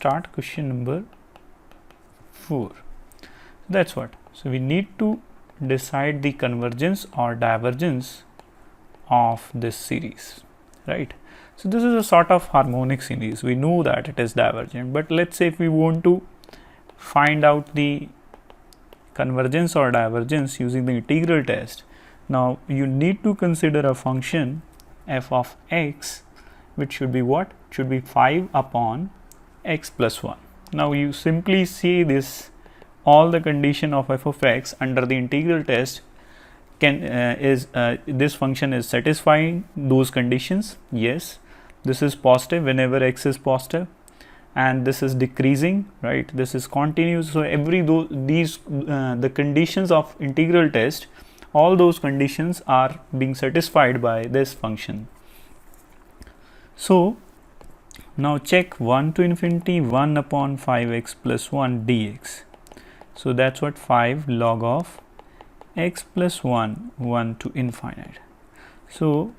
start question number 4. That's what. So we need to decide the convergence or divergence of this series, right? So this is a sort of harmonic series. We know that it is divergent, but let's say if we want to find out the convergence or divergence using the integral test, now you need to consider a function f of x, which should be what? Should be 5 upon x plus 1. Now you simply see this, all the condition of f of x under the integral test can this function is satisfying those conditions. Yes, this is positive whenever x is positive, and this is decreasing, right? This is continuous. So every the conditions of integral test, all those conditions are being satisfied by this function. So now check 1 to infinity 1 upon 5x plus 1 dx. So that's what 5 log of x plus 1 1 to infinite. So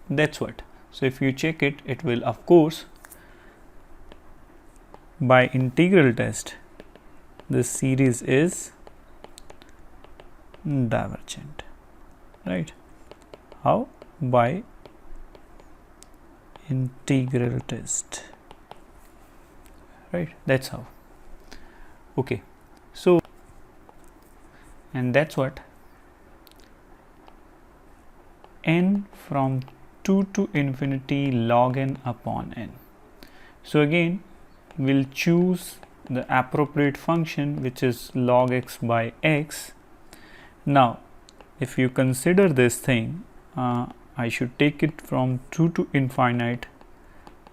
that's what. So if you check it, it will, of course, by integral test, this series is divergent, right? How? By integral test, right? That's how. Okay, so, and that's what n from 2 to infinity log n upon n. So again, we'll choose the appropriate function, which is log x by x. Now if you consider this thing, I should take it from 2 to infinite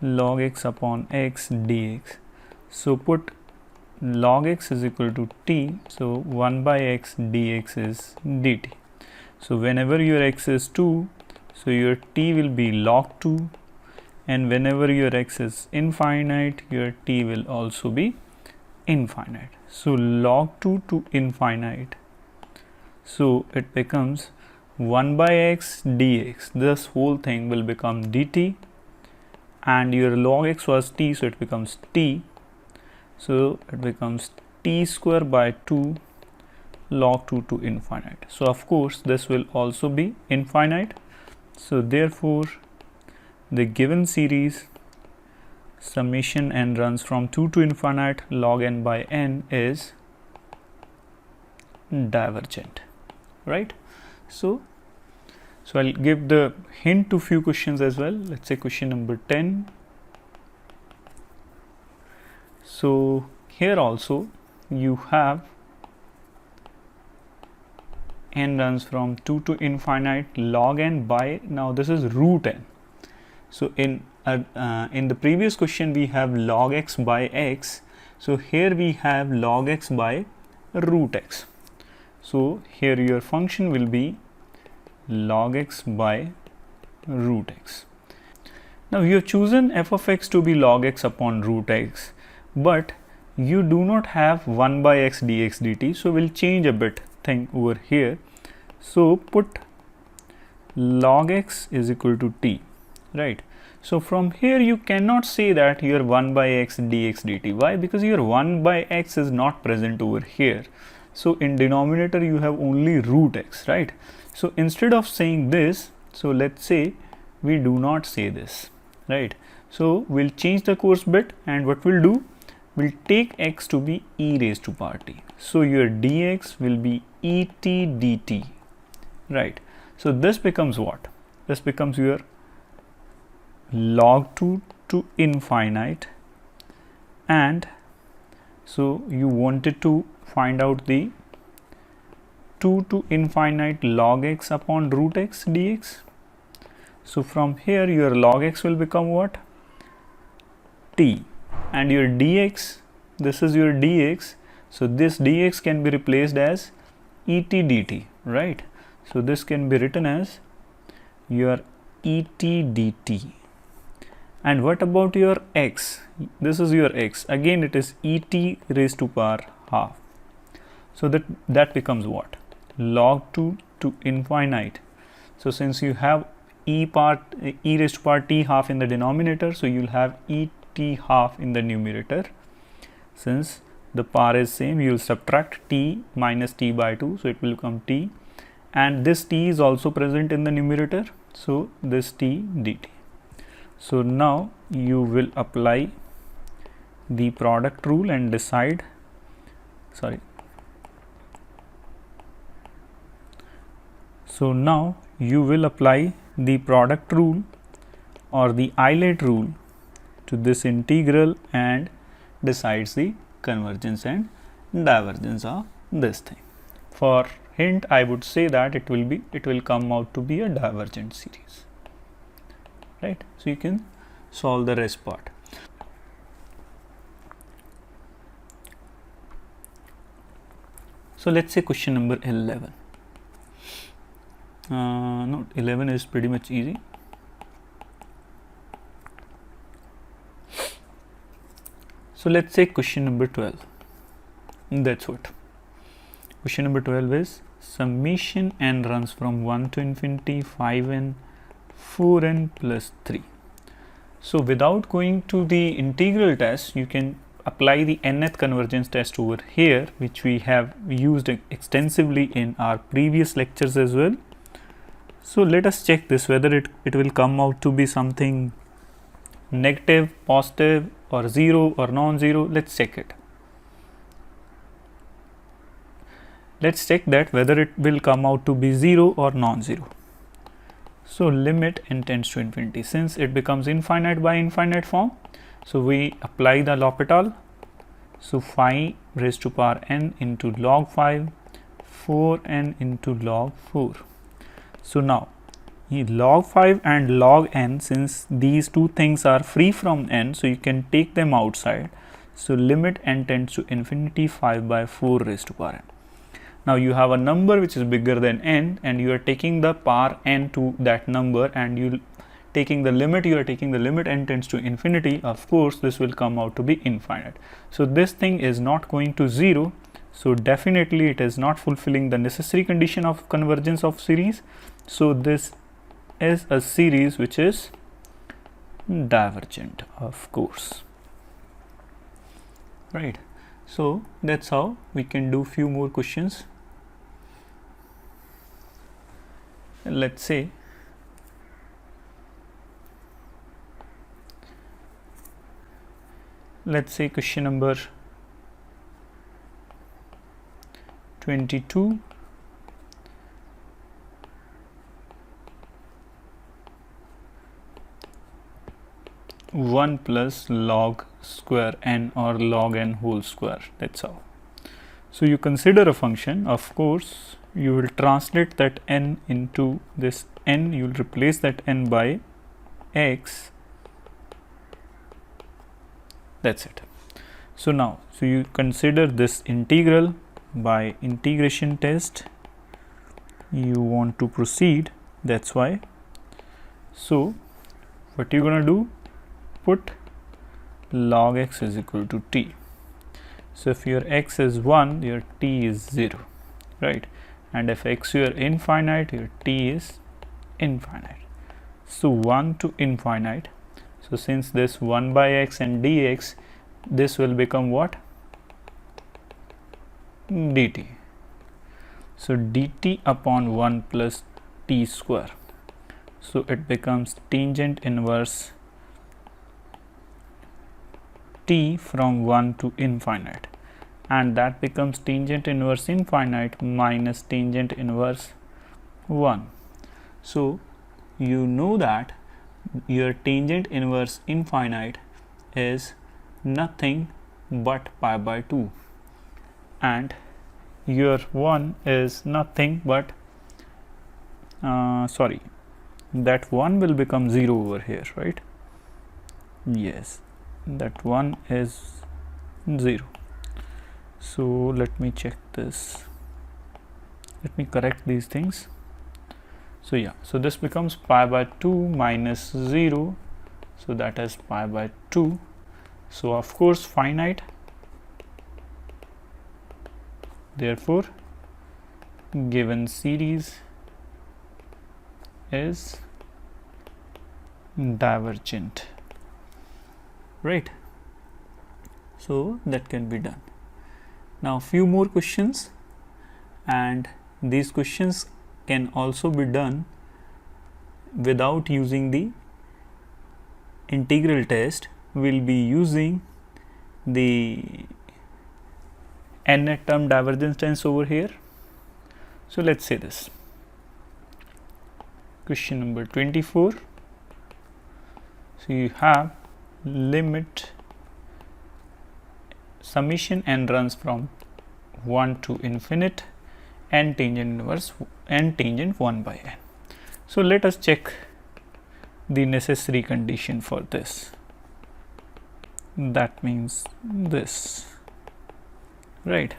log x upon x dx. So put log x is equal to t, so 1 by x dx is dt. So whenever your x is 2, so your t will be log 2, and whenever your x is infinite, your t will also be infinite. So log 2 to infinite, so it becomes 1 by x dx. This whole thing will become dt, and your log x was t, so it becomes t. So it becomes t square by 2 log 2 to infinite. So of course this will also be infinite. So therefore the given series summation n runs from 2 to infinite log n by n is divergent, right? So I'll give the hint to few questions as well. Let's say question number 10. So here also you have n runs from 2 to infinite log n by, now this is root n. So in the previous question we have log x by x. So here we have log x by root x. So here your function will be log x by root x. Now you have chosen f of x to be log x upon root x, but you do not have 1 by x dx dt. So we'll change a bit thing over here. So put log x is equal to t, right? So from here you cannot say that your 1 by x dx dt. Why? Because your 1 by x is not present over here. So in denominator you have only root x, right? So instead of saying this, so let's say we do not say this, right? So we'll change the course bit, and what we'll do, we'll take x to be e raised to power t. So your dx will be et dt, right? So this becomes what? This becomes your log 2 to infinite, and so you wanted to find out the 2 to infinite log x upon root x dx. So from here your log x will become what? T, and your dx, this is your dx, so this dx can be replaced as et dt, right? So this can be written as your et dt. And what about your x? This is your x, again it is et raised to power half. So that becomes what? Log 2 to infinite. So since you have e raised to power t half in the denominator, so you'll have et half in the numerator. since the power is same, you will subtract t minus t by 2, so it will become t, and this t is also present in the numerator, so this t dt. So now you will apply the product rule and decide, so now you will apply the product rule or the Eilert rule to this integral and decides the convergence and divergence of this thing. For hint, I would say that it will come out to be a divergent series, right? So you can solve the rest part. So let's say question number 11. No, 11 is pretty much easy. So let's say question number 12. That's what. Question number 12 is summation n runs from 1 to infinity 5n 4n plus 3. So without going to the integral test, you can apply the nth convergence test over here, which we have used extensively in our previous lectures as well. So let us check this, whether it will come out to be something negative, positive, or 0 or non-zero. Let's check it. Let's check that whether it will come out to be 0 or non-zero. So limit n tends to infinity, since it becomes infinite by infinite form, so we apply the L'Hopital. So 5 raised to power n into log 5, 4n into log 4. So now log 5 and log n, since these two things are free from n, so you can take them outside. So limit n tends to infinity 5 by 4 raised to power n. Now you have a number which is bigger than n, and you are taking the power n to that number, and you are taking the limit n tends to infinity. Of course this will come out to be infinite. So this thing is not going to 0, so definitely it is not fulfilling the necessary condition of convergence of series. So this is a series which is divergent, of course, right? So that's how we can do few more questions. Let's say question number 22. One plus log square n or log n whole square. That's how. So you consider a function. Of course, you will translate that n into this n. You will replace that n by x. That's it. So now, so you consider this integral by integration test. You want to proceed. That's why. So what you're gonna do? Put log x is equal to t. So if your x is 1, your t is 0, right? And if x is infinite, your t is infinite. So 1 to infinite. So since this 1 by x and dx, this will become what? dt. So dt upon 1 plus t square. So it becomes tangent inverse t from 1 to infinite, and that becomes tangent inverse infinite minus tangent inverse 1. So you know that your tangent inverse infinite is nothing but pi by 2, and your 1 is nothing but that 1 will become 0 over here, right? Yes, that 1 is 0. So let me check this. Let me correct these things. So yeah, so this becomes pi by 2 minus 0. So that is pi by 2. So of course finite. Therefore given series is divergent, right? So that can be done. Now few more questions, and these questions can also be done without using the integral test. We'll be using the nth term divergence test over here. So let's say this question number 24. So you have limit summation n runs from 1 to infinite n tangent inverse n tangent 1 by n. So let us check the necessary condition for this. That means this, right?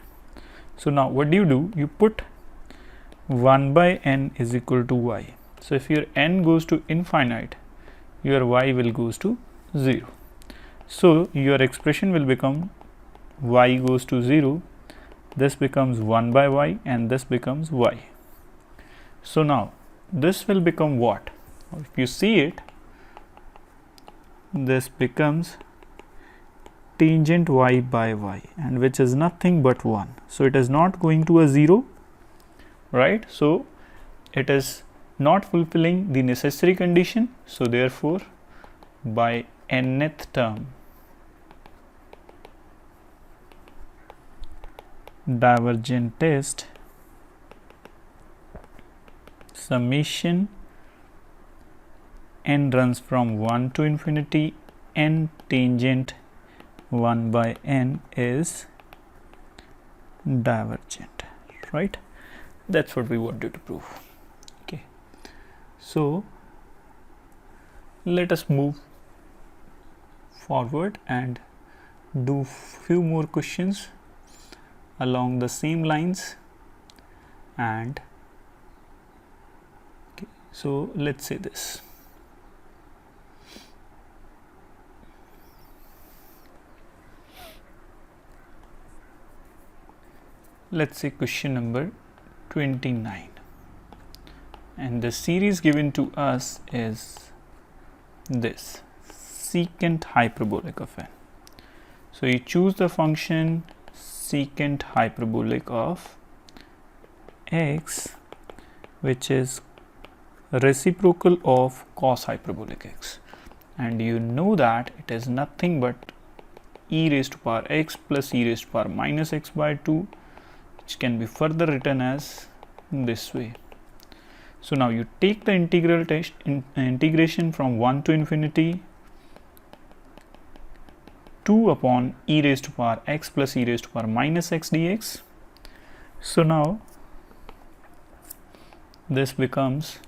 So now what do? You put 1 by n is equal to y. So if your n goes to infinite, your y will goes to 0. So your expression will become y goes to 0, this becomes 1 by y, and this becomes y. So now this will become what? If you see it, this becomes tangent y by y, and which is nothing but 1. So it is not going to a 0, right? So it is not fulfilling the necessary condition. So therefore by nth term divergent test, summation n runs from 1 to infinity n tangent 1 by n is divergent, right? That's what we wanted to prove. Okay, so let us move forward and do few more questions along the same lines. And okay, so let's say this. Let's say question number 29, and the series given to us is this secant hyperbolic of n. So you choose the function secant hyperbolic of x, which is reciprocal of cos hyperbolic x, and you know that it is nothing but e raised to power x plus e raised to power minus x by 2, which can be further written as this way. So now you take the integral test integration from 1 to infinity 2 upon e raised to power x plus e raised to power minus x dx. So now this becomes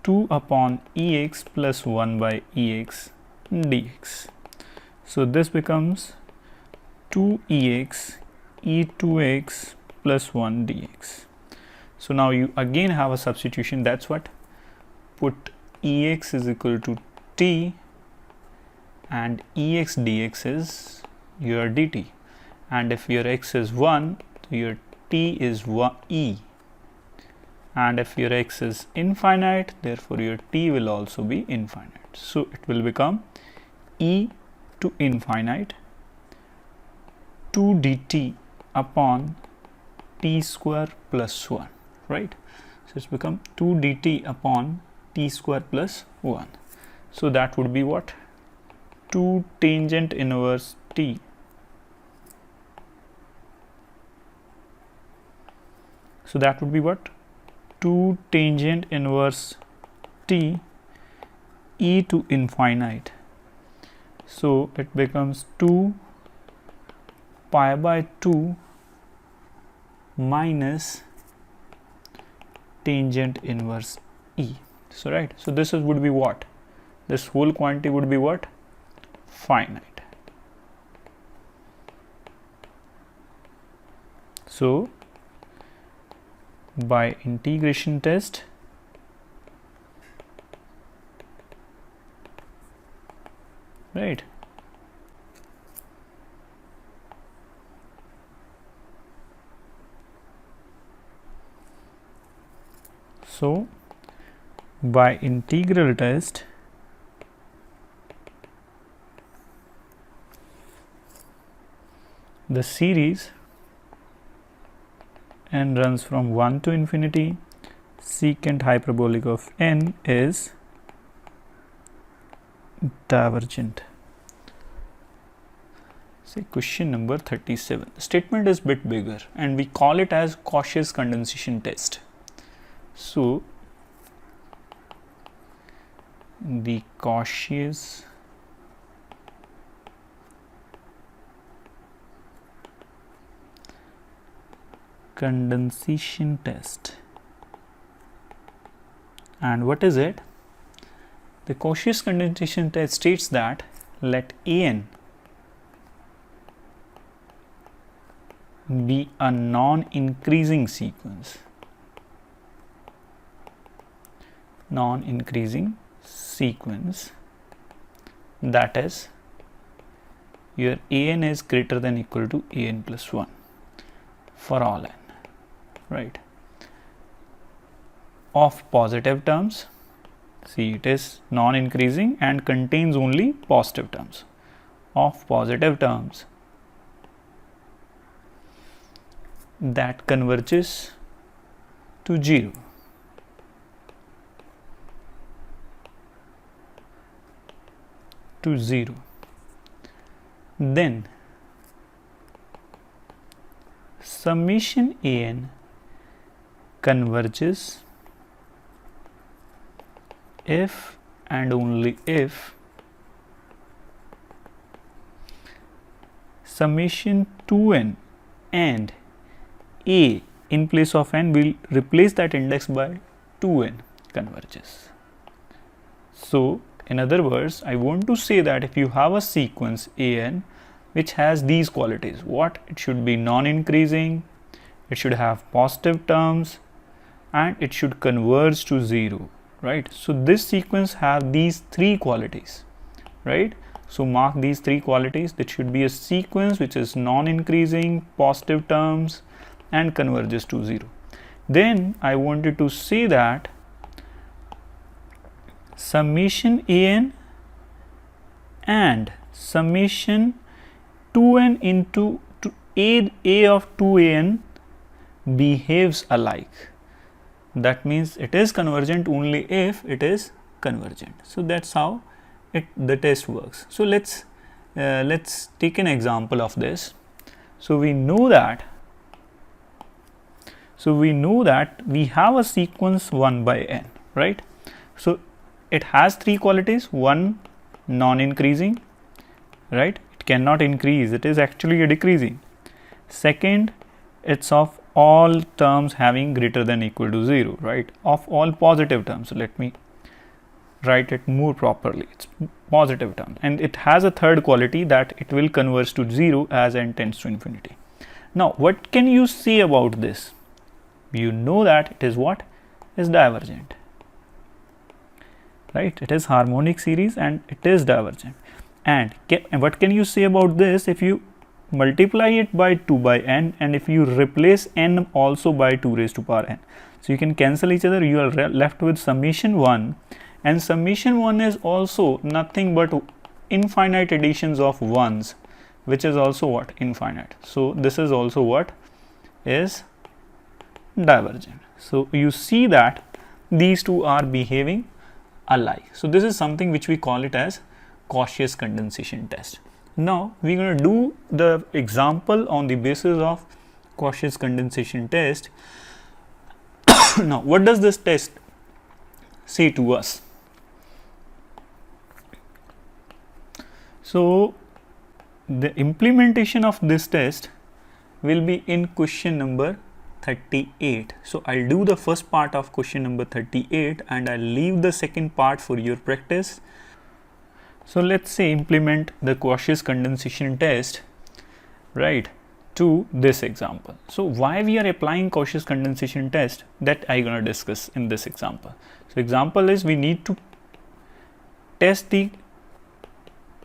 2 upon ex plus 1 by ex dx. So this becomes 2ex e2x plus 1 dx. So now you again have a substitution. That's what, put ex is equal to t and ex dx is your dt, and if your x is 1, your t is 1 e, and if your x is infinite, therefore your t will also be infinite. So it will become e to infinite 2 dt upon t square plus 1, right? So it's become 2 dt upon t square plus 1. So that would be what? 2 tangent inverse t. So that would be what? 2 tangent inverse t e to infinite. So it becomes 2 pi by 2 minus tangent inverse e. So right, so this is would be what? This whole quantity would be what? Finite. So by integration test, right, so by integral test, the series n runs from 1 to infinity, secant hyperbolic of n is divergent. Say question number 37. The statement is bit bigger and we call it as Cauchy's condensation test. So the Cauchy's condensation test. And what is it? The Cauchy's condensation test states that let An be a non-increasing sequence. Non-increasing sequence, that is, your An is greater than or equal to An plus 1 for all n, right? Of positive terms, see it is non-increasing and contains only positive terms. Of positive terms that converges to 0. To 0. Then summation An converges if and only if summation 2n and a in place of n will replace that index by 2n converges. So in other words, I want to say that if you have a sequence An which has these qualities, what it should be non-increasing, it should have positive terms, and it should converge to 0, right? So this sequence have these three qualities, right? So mark these three qualities. That should be a sequence which is non-increasing, positive terms, and converges to 0. Then I wanted to say that summation An and summation 2n into a of 2an behaves alike. That means it is convergent only if it is convergent. So that's how the test works. So let's take an example of this. So we know that we have a sequence 1 by n, right? So it has three qualities. One, non-increasing, right? It cannot increase, it is actually a decreasing. Second, it's of all terms having greater than or equal to 0, right? Of all positive terms. So let me write it more properly. It's positive term, and it has a third quality that it will converge to 0 as n tends to infinity. Now what can you say about this? You know that it is what is divergent, right? It is harmonic series and it is divergent. And what can you say about this? If you multiply it by 2 by n and if you replace n also by 2 raised to power n, so you can cancel each other, you are left with summation 1, and summation 1 is also nothing but infinite additions of 1s, which is also what? Infinite. So this is also what is divergent. So you see that these two are behaving alike. So this is something which we call it as Cauchy's condensation test. Now we're going to do the example on the basis of Cauchy's condensation test. Now what does this test say to us? So the implementation of this test will be in question number 38. So I'll do the first part of question number 38 and I'll leave the second part for your practice. So let's say implement the Cauchy's condensation test, right, to this example. So why we are applying Cauchy's condensation test, that I'm going to discuss in this example. So example is we need to test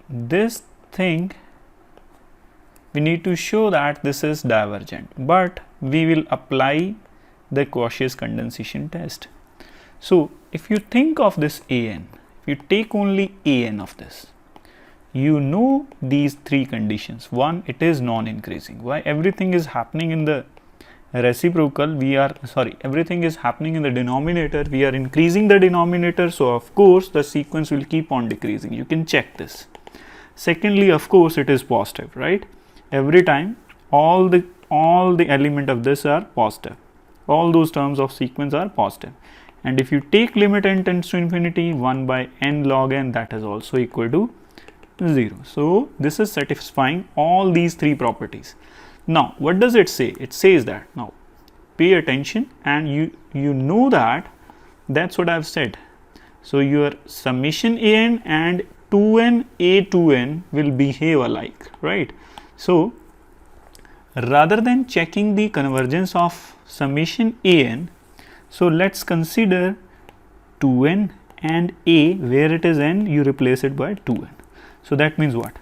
this thing, we need to show that this is divergent, but we will apply the Cauchy's condensation test. So if you think of this An, if you take only An of this, you know these three conditions. One, it is non-increasing. Why? Everything is happening in the reciprocal, everything is happening in the denominator, we are increasing the denominator, so of course the sequence will keep on decreasing. You can check this. Secondly, of course, it is positive, right? Every time all the element of this are positive, all those terms of sequence are positive. And if you take limit n tends to infinity, 1 by n log n, that is also equal to 0. So this is satisfying all these three properties. Now what does it say? It says that, now pay attention, and you know that that's what I've said. So your summation an and 2n a2n will behave alike, right? So rather than checking the convergence of summation an, so let's consider 2n and a, where it is n, you replace it by 2n. So that means what?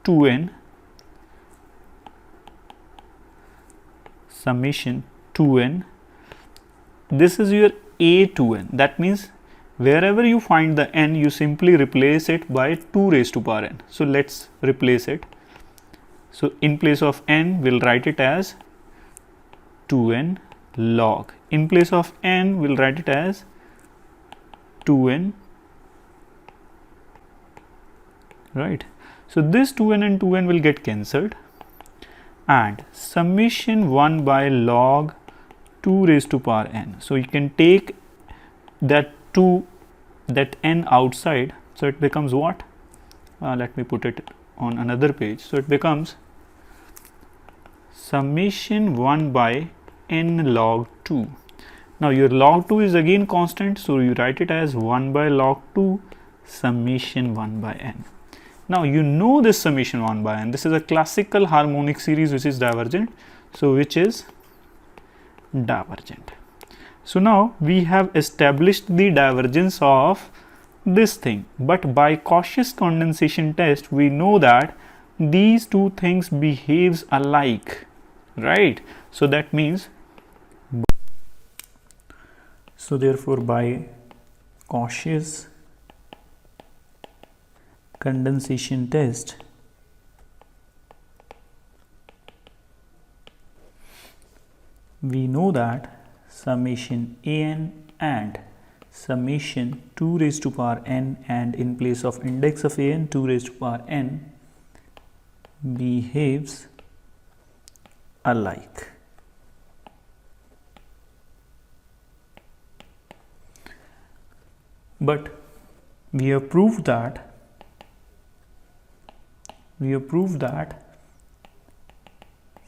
2n summation 2n, this is your a to n. That means wherever you find the n, you simply replace it by 2 raised to power n. So let's replace it. So in place of n, we'll write it as 2n log. In place of n, we'll write it as 2n, right? So this 2n and 2n will get cancelled, and summation 1 by log 2 raised to power n. So you can take that n outside, so it becomes what? Let me put it on another page. So it becomes summation 1 by n log 2. Now your log 2 is again constant, so you write it as 1 by log 2 summation 1 by n. Now you know this summation 1 by n, this is a classical harmonic series which is divergent, so which is divergent. So now we have established the divergence of this thing, but by Cauchy's condensation test we know that these two things behaves alike, right? So that means, so therefore by Cauchy's condensation test, we know that summation an and summation 2 raised to power n, and in place of index of an 2 raised to power n, behaves alike. But we have proved that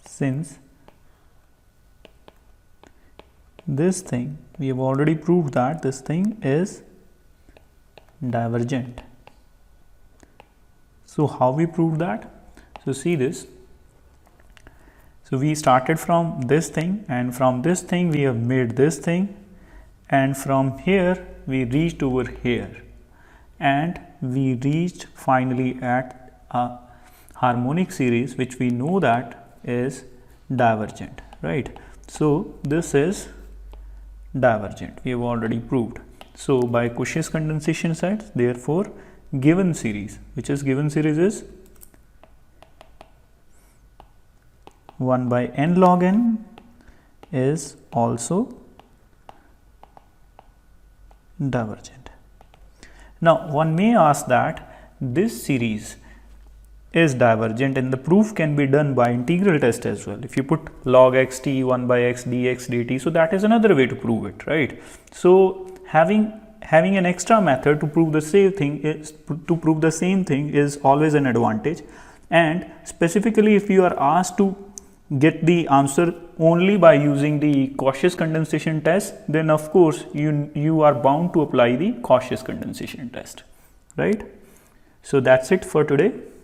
since this thing, we have already proved that this thing is divergent. So how we proved that? So see this. So we started from this thing, and from this thing we have made this thing, and from here we reached over here, and we reached finally at a harmonic series which we know that is divergent, right? So this is divergent, we have already proved. So by Cauchy's condensation sets, therefore given series, which is given series is 1 by n log n, is also divergent. Now one may ask that this series is divergent, and the proof can be done by integral test as well. If you put log x t 1 by x dx dt, so that is another way to prove it, right? So having an extra method to prove the same thing is always an advantage. And specifically if you are asked to get the answer only by using the Cauchy's condensation test, then of course you are bound to apply the Cauchy's condensation test, right? So that's it for today.